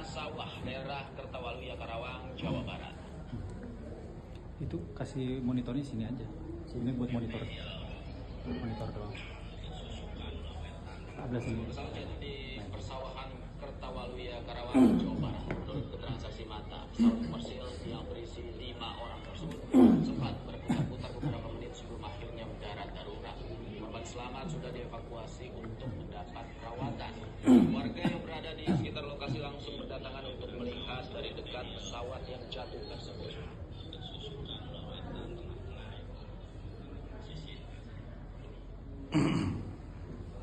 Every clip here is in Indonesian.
Sawah, daerah Kertawaluya, Karawang, Jawa Barat. Itu kasih monitornya sini aja. Ini buat monitor doang. Sebelah sini. Pesawat jatuh di persawahan Kertawaluya, Karawang, Jawa Barat. Menurut keterangan saksi mata, pesawat komersil yang berisi 5 orang tersebut sempat berputar-putar beberapa menit sebelum akhirnya mendarat darurat. Korban selamat sudah dievakuasi untuk mendapat perawatan. Warga yang berada di sekitar lokasi langsung berdatangan untuk melihat dari dekat pesawat yang jatuh tersebut.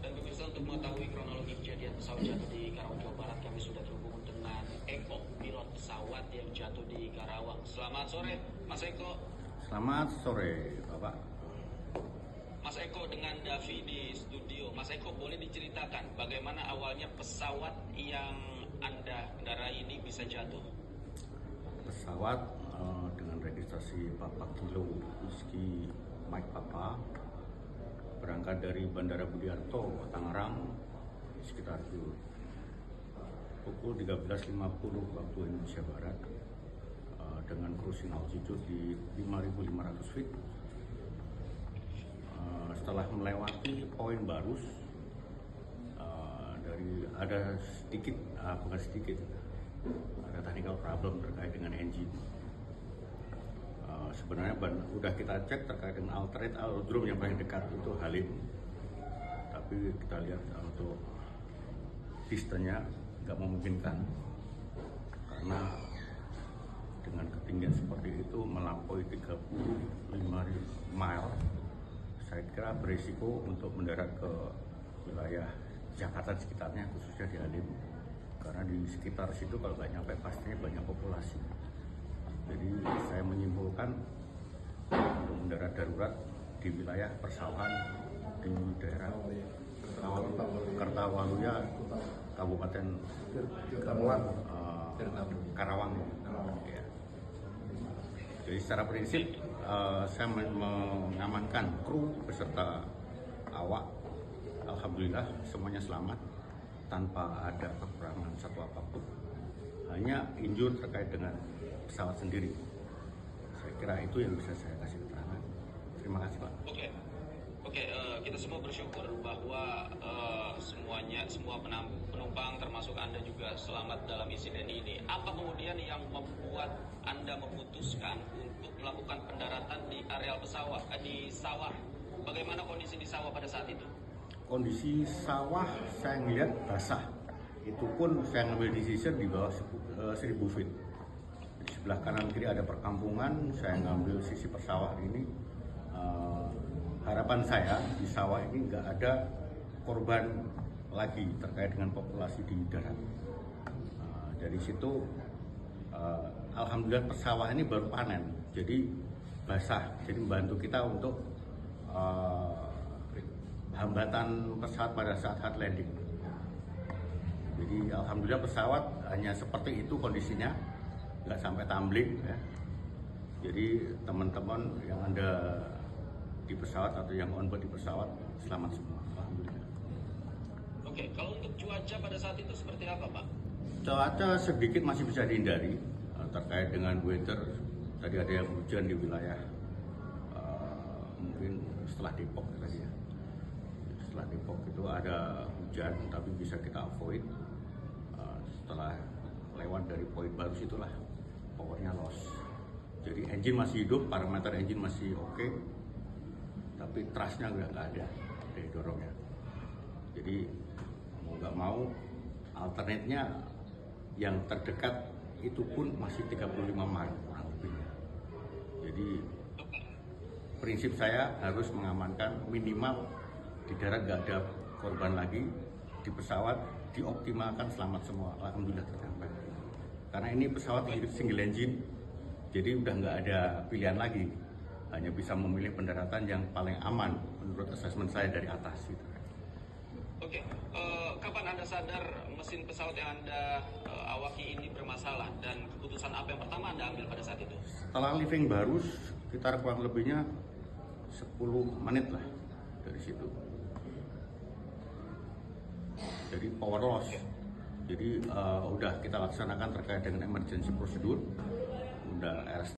Dan pemirsa, untuk mengetahui kronologi kejadian pesawat jatuh di Karawang, Jawa Barat, kami sudah terhubung dengan Eko, pilot pesawat yang jatuh di Karawang. Selamat sore, Mas Eko. Selamat sore, Bapak. Mas Eko dengan Davi di studio. Mas Eko, boleh diceritakan bagaimana awalnya pesawat yang Anda kendarai ini bisa jatuh? Pesawat dengan registrasi Bapak Kilo Whiskey Mike Papa berangkat dari Bandara Budiarto, Tangerang sekitar pukul 13.50 waktu Indonesia Barat dengan cruising altitude di 5.500 feet. Setelah melewati poin Barus, ada sedikit, bukan sedikit, ada technical problem terkait dengan engine. Sebenarnya udah kita cek terkait dengan alternate aerodrome yang paling dekat itu Halim, tapi kita lihat untuk distance-nya nggak memungkinkan karena dengan ketinggian seperti itu melampaui 35 mile. Saya kira berisiko untuk mendarat ke wilayah Jakarta sekitarnya, khususnya di Halim, karena di sekitar situ kalau nggak nyampe pastinya banyak populasi. Jadi saya menyimpulkan untuk mendarat darurat di wilayah persawahan di daerah Kertawaluya, Kabupaten Karawang. Ya. Jadi secara prinsip saya mengamankan kru beserta awak. Alhamdulillah semuanya selamat tanpa ada kekurangan satu apapun. Hanya injur terkait dengan pesawat sendiri. Saya kira itu yang bisa saya kasih keterangan. Terima kasih, Pak. Oke, kita semua bersyukur bahwa semua penumpang termasuk Anda juga selamat dalam insiden ini. Apa kemudian yang membuat Anda memutuskan untuk melakukan pendaratan di areal pesawat di sawah? Bagaimana kondisi di sawah pada saat itu? Kondisi sawah saya ngelihat basah. Itu pun saya ngambil decision di bawah 1000 feet. Di sebelah kanan kiri ada perkampungan, saya ngambil sisi persawah ini. Harapan saya di sawah ini nggak ada korban lagi terkait dengan populasi di darat. Dari situ, alhamdulillah persawah ini baru panen, jadi basah, jadi membantu kita untuk hambatan pesawat pada saat hard landing. Jadi alhamdulillah pesawat hanya seperti itu kondisinya, nggak sampai tumbling ya. Jadi teman-teman yang ada di pesawat atau yang onboard di pesawat selamat semua, alhamdulillah. Oke, kalau untuk cuaca pada saat itu seperti apa, Pak? Cuaca sedikit masih bisa dihindari terkait dengan weather. Tadi ada yang hujan di wilayah mungkin setelah Depok tadi ya. Setelah Depok itu ada hujan, tapi bisa kita avoid. Setelah lewat dari poin Barus itulah powernya loss. Jadi engine masih hidup, parameter engine masih oke, tapi thrustnya nggak ada dari dorongnya. Jadi mau nggak mau alternate-nya yang terdekat itu pun masih 35 mile kurang lebih. Jadi prinsip saya harus mengamankan minimal di darat nggak ada korban lagi, di pesawat dioptimalkan selamat semua, alhamdulillah tercapai. Karena ini pesawat single engine, jadi udah nggak ada pilihan lagi, hanya bisa memilih pendaratan yang paling aman menurut asesmen saya dari atas. Gitu. Oke, kapan Anda sadar mesin pesawat yang Anda awaki ini bermasalah dan keputusan apa yang pertama Anda ambil pada saat itu? Setelah living Barus, sekitar kurang lebihnya 10 menit lah dari situ. Jadi power loss. Jadi udah kita laksanakan terkait dengan emergency prosedur, udah